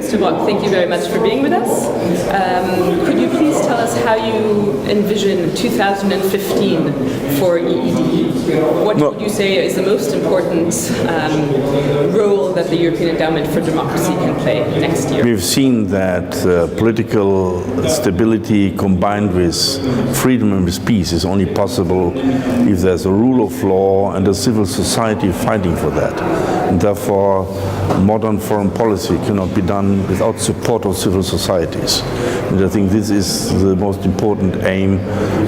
Mr. Brok, thank you very much for being with us. Could you please tell us how you envision 2015 for EED? What would you say is the most important role that the European Endowment for Democracy can play next year? We've seen that political stability combined with freedom and with peace is only possible if there's a rule of law and a civil society fighting for that. And therefore, modern foreign policy cannot be done without support of civil societies. And I think this is the most important aim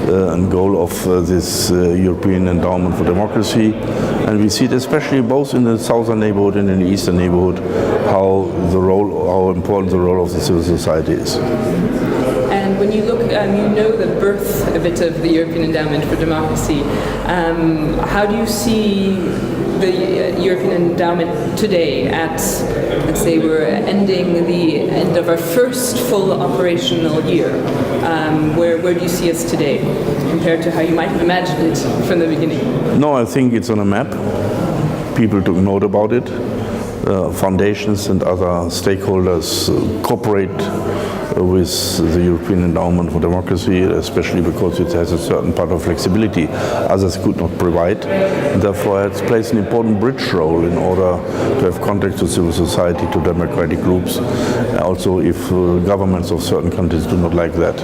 and goal of this European Endowment for Democracy. And we see it especially both in the southern neighborhood and in the eastern neighborhood, how important the role of the civil society is. And when you look, you know the birth a bit of the European Endowment for Democracy. How do you see the European Endowment today at, let's say, we're ending the end of our first full operational year. Where do you see us today compared to how you might have imagined it from the beginning? No, I think it's on a map. People took note about it. Foundations and other stakeholders cooperate with the European Endowment for Democracy, especially because it has a certain part of flexibility others could not provide. And therefore, it plays an important bridge role in order to have contact to civil society, to democratic groups. Also, if governments of certain countries do not like that,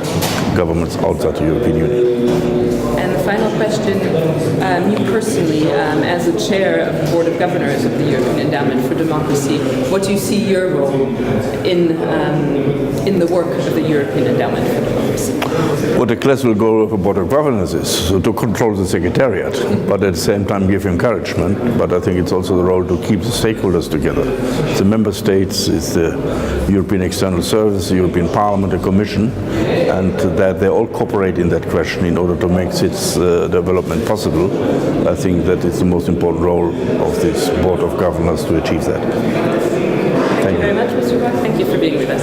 governments outside the European Union. And the final question, you personally, as the chair of the Board of Governors of the European Endowment for Democracy, what do you see your role in the work of the European Endowment for Democracy? What the classical goal of a Board of Governors is to control the Secretariat, but at the same time give encouragement. But I think it's also the role to keep the stakeholders together. The Member States, is the European External Service, the European Parliament, the Commission, and that they all cooperate in that question in order to make its development possible. I think that is the most important role of this Board of Governors to achieve that. Thank you very much, Mr. Brok. Thank you for being with us.